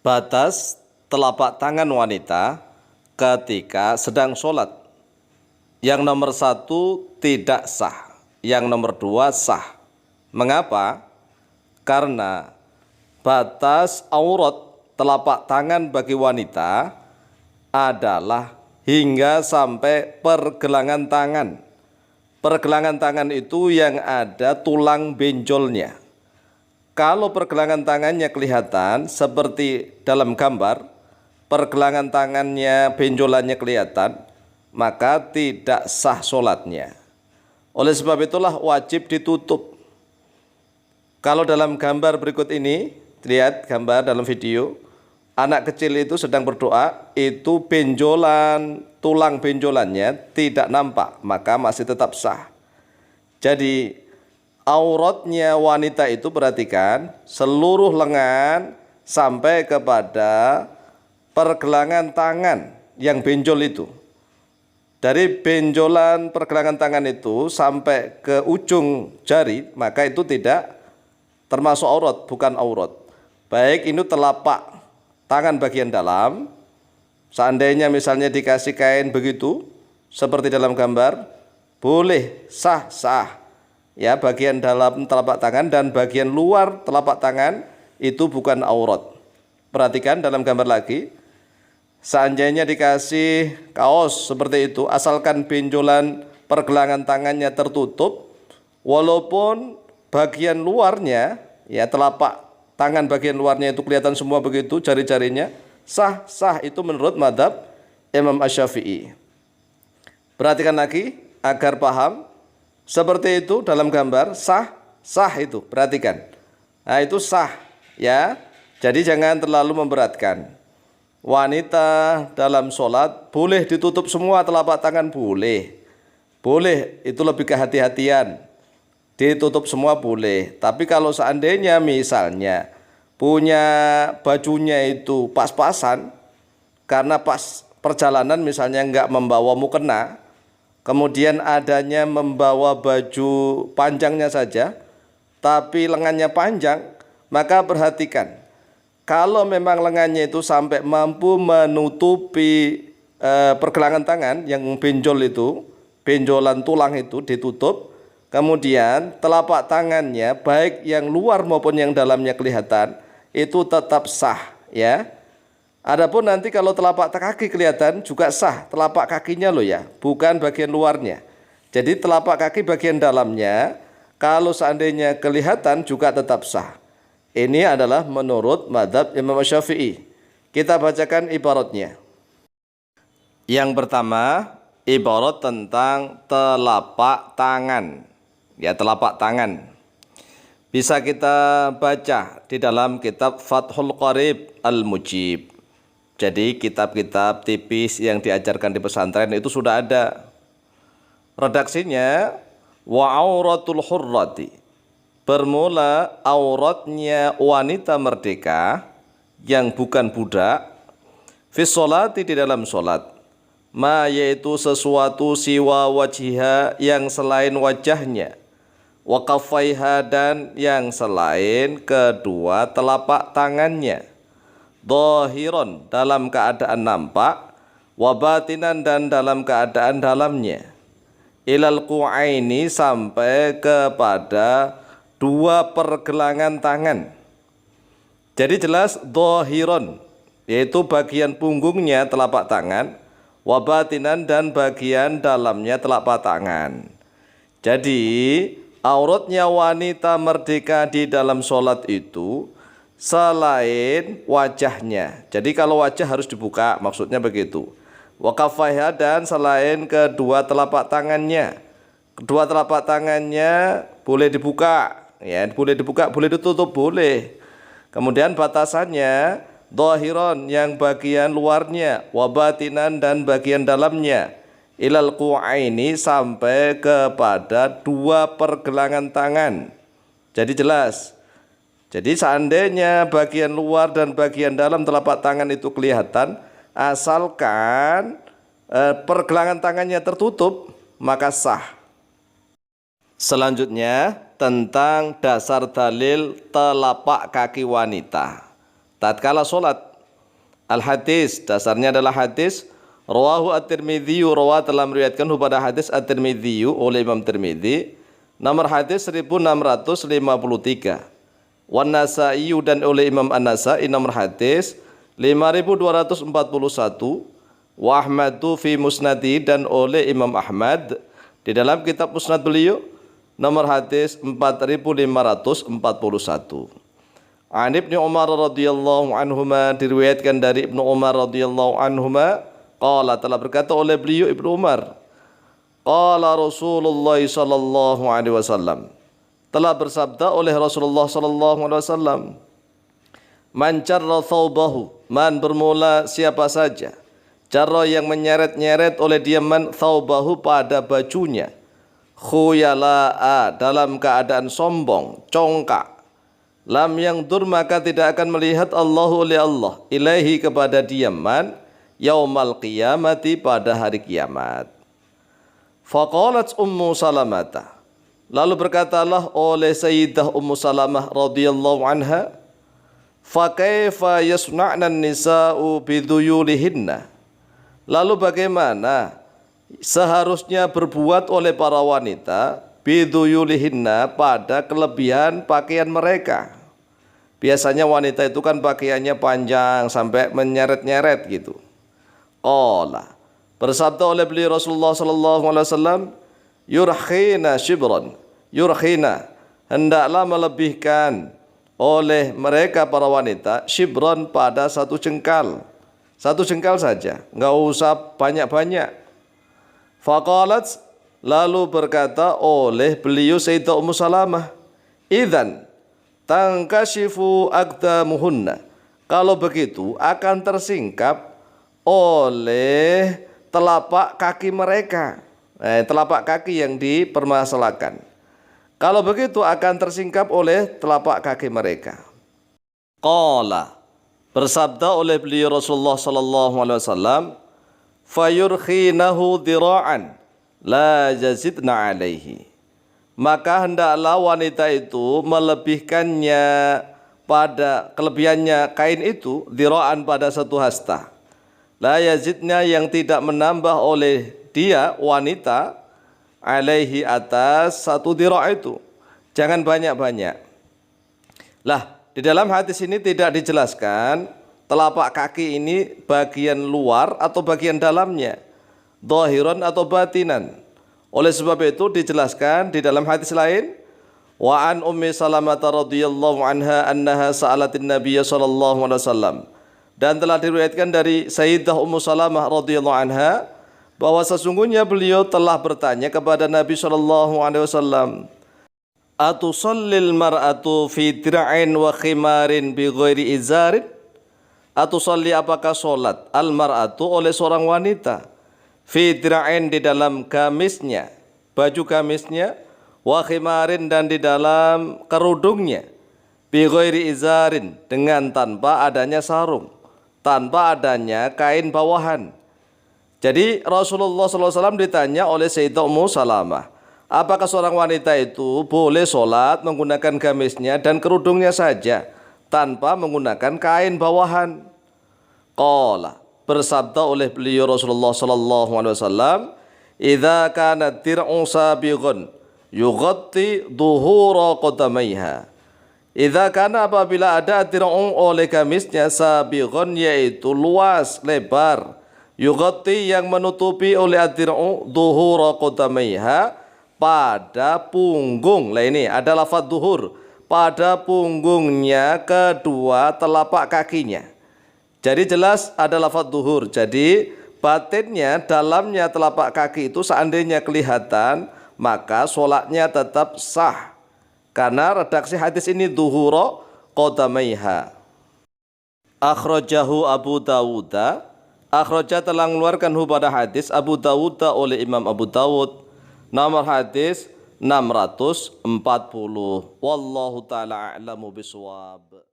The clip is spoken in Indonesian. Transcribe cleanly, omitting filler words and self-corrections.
Batas telapak tangan wanita ketika sedang sholat. Yang nomor 1 tidak sah, yang nomor 2 sah. Mengapa? Karena batas aurat telapak tangan bagi wanita adalah hingga sampai pergelangan tangan. Pergelangan tangan itu yang ada tulang benjolnya. Kalau pergelangan tangannya kelihatan seperti dalam gambar, pergelangan tangannya, benjolannya kelihatan, maka tidak sah sholatnya. Oleh sebab itulah wajib ditutup. Kalau dalam gambar berikut ini, lihat gambar dalam video, anak kecil itu sedang berdoa, itu benjolan, tulang benjolannya tidak nampak, maka masih tetap sah. Jadi auratnya wanita itu perhatikan seluruh lengan sampai kepada pergelangan tangan yang benjol itu. Dari benjolan pergelangan tangan itu sampai ke ujung jari, maka itu tidak termasuk aurat, bukan aurat. Baik itu telapak tangan bagian dalam, seandainya misalnya dikasih kain begitu, seperti dalam gambar, boleh sah-sah. Ya, bagian dalam telapak tangan dan bagian luar telapak tangan itu bukan aurat. Perhatikan dalam gambar lagi. Seandainya dikasih kaos seperti itu, asalkan benjolan pergelangan tangannya tertutup, walaupun bagian luarnya, ya telapak tangan bagian luarnya itu kelihatan semua begitu, jari-jarinya, sah-sah itu menurut mazhab Imam Asy-Syafi'i. Perhatikan lagi agar paham. Seperti itu dalam gambar, sah, sah itu, perhatikan. Nah itu sah, ya. Jadi jangan terlalu memberatkan. Wanita dalam sholat boleh ditutup semua telapak tangan, boleh. Boleh, itu lebih kehati-hatian. Ditutup semua boleh. Tapi kalau seandainya misalnya punya bajunya itu pas-pasan, karena pas perjalanan misalnya nggak membawa mukena, kemudian adanya membawa baju panjangnya saja, tapi lengannya panjang, maka perhatikan. Kalau memang lengannya itu sampai mampu menutupi pergelangan tangan yang benjol itu, benjolan tulang itu ditutup, kemudian telapak tangannya baik yang luar maupun yang dalamnya kelihatan, itu tetap sah, ya. Adapun nanti kalau telapak kaki kelihatan juga sah, telapak kakinya loh ya, bukan bagian luarnya. Jadi telapak kaki bagian dalamnya kalau seandainya kelihatan juga tetap sah. Ini adalah menurut mazhab Imam Syafi'i. Kita bacakan ibaratnya. Yang pertama, ibarat tentang telapak tangan. Ya, telapak tangan. Bisa kita baca di dalam kitab Fathul Qarib Al-Mujib. Jadi kitab-kitab tipis yang diajarkan di pesantren itu sudah ada. Redaksinya wa auratul hurrati. Bermula auratnya wanita merdeka yang bukan budak fi sholati di dalam sholat. Ma yaitu sesuatu siwa wajiha yang selain wajahnya. Wa kaffaiha dan yang selain kedua telapak tangannya. Dhahiron dalam keadaan nampak, wa batinan dan dalam keadaan dalamnya. Ilal qu'aini sampai kepada dua pergelangan tangan. Jadi jelas dhahiron yaitu bagian punggungnya telapak tangan, wa batinan dan bagian dalamnya telapak tangan. Jadi auratnya wanita merdeka di dalam sholat itu selain wajahnya. Jadi kalau wajah harus dibuka, maksudnya begitu. Wa kaffaiha dan selain kedua telapak tangannya. Kedua telapak tangannya boleh dibuka, ya, boleh dibuka, boleh ditutup, boleh. Kemudian batasannya dhahiron yang bagian luarnya, wa batinan dan bagian dalamnya. Ilal qu'aini sampai kepada dua pergelangan tangan. Jadi jelas. Jadi seandainya bagian luar dan bagian dalam telapak tangan itu kelihatan, asalkan pergelangan tangannya tertutup, maka sah. Selanjutnya tentang dasar dalil telapak kaki wanita. Tatkala sholat, Al-hadis, dasarnya adalah hadis. Rawahu at-Tirmidzi, rawa telah meriwayatkan pada hadis at-Tirmidzi oleh Imam Tirmidzi. Nomor hadis 1653. Wan Nasa'i dan oleh Imam An-Nasa'i nomor hadis 5241. Wa Ahmadu fi Musnadi dan oleh Imam Ahmad di dalam kitab Musnad beliau nomor hadis 4541. An Ibnu Umar radhiyallahu anhuma, diriwayatkan dari Ibnu Umar radhiyallahu anhuma, qala telah berkata oleh beliau Ibnu Umar, qala Rasulullah sallallahu alaihi wasallam, telah bersabda oleh Rasulullah sallallahu alaihi wasallam, man carra thawbahu, man bermula siapa saja, carra yang menyeret-nyeret oleh dia man thawbahu pada bajunya, khuyala'a dalam keadaan sombong, congkak, lam yang dur maka tidak akan melihat Allahu oleh Allah ilaihi kepada dia man yaumal qiyamati pada hari kiamat. Faqalat Ummu Salamah, lalu berkatalah oleh Sayyidah Ummu Salamah radhiyallahu anha, fa kaifa yasna'na an-nisa'u biduyulihinna, lalu bagaimana seharusnya berbuat oleh para wanita biduyulihinna pada kelebihan pakaian mereka. Biasanya wanita itu kan pakaiannya panjang sampai menyeret-nyeret gitu. Qala, bersabda oleh beliau Rasulullah sallallahu alaihi wasallam, yurkhina shibran, yurkhina hendaklah melebihkan oleh mereka para wanita shibran pada satu jengkal saja, enggak usah banyak-banyak. Faqalat, lalu berkata oleh beliau Sayyidah Ummu Salamah, idzan tangkashifu aqdamuhunna, kalau begitu akan tersingkap oleh telapak kaki mereka. Telapak kaki yang dipermasalahkan, kalau begitu akan tersingkap oleh telapak kaki mereka. Qala, bersabda oleh beliau Rasulullah sallallahu alaihi wasallam, fayurkhinahu dira'an la yazidna alaihi, maka hendaklah wanita itu melebihkannya pada kelebihannya kain itu, dira'an pada satu hasta, la yazidna yang tidak menambah oleh dia wanita alaihi atas satu dira' itu, jangan banyak-banyak. Lah, di dalam hadis ini tidak dijelaskan telapak kaki ini bagian luar atau bagian dalamnya, dhahiran atau batinan. Oleh sebab itu dijelaskan di dalam hadis lain, wa an Ummi Salamah radhiyallahu anha annaha sa'alatin Nabiy sallallahu alaihi wasallam, dan telah diriwayatkan dari Sayyidah Ummu Salamah radhiyallahu anha bahwa sesungguhnya beliau telah bertanya kepada Nabi sallallahu alaihi wasallam, atusallil mar'atu fi dir'ain wa khimarin bi ghairi izarin, atusalli apakah salat al mar'atu oleh seorang wanita fi dir'ain di dalam gamisnya, baju gamisnya, wa khimarin dan di dalam kerudungnya, bi ghairi izarin dengan tanpa adanya sarung, tanpa adanya kain bawahan. Jadi Rasulullah SAW ditanya oleh Sayyidah Ummu Salamah, apakah seorang wanita itu boleh sholat menggunakan gamisnya dan kerudungnya saja tanpa menggunakan kain bawahan? Qala, bersabda oleh beliau Rasulullah SAW, idza kanat dir'u sabighun yughatti dhuhura qadamaiha, idza kana apabila ada dir'u oleh gamisnya sabighun yaitu luas lebar, yughatti yang menutupi oleh ad-dir'u dhuhura qadamaiha pada punggung. Lah ini ada lafaz dhuhur, pada punggungnya kedua telapak kakinya. Jadi jelas ada lafaz dhuhur. Jadi batinnya dalamnya telapak kaki itu seandainya kelihatan maka sholatnya tetap sah, karena redaksi hadis ini dhuhura qadamaiha. Akhrajahu Abu Dawud, akhraja telah mengeluarkan pada hadis Abu Dawud oleh Imam Abu Dawud nomor hadis 640. Wallahu ta'ala a'lamu bishawab.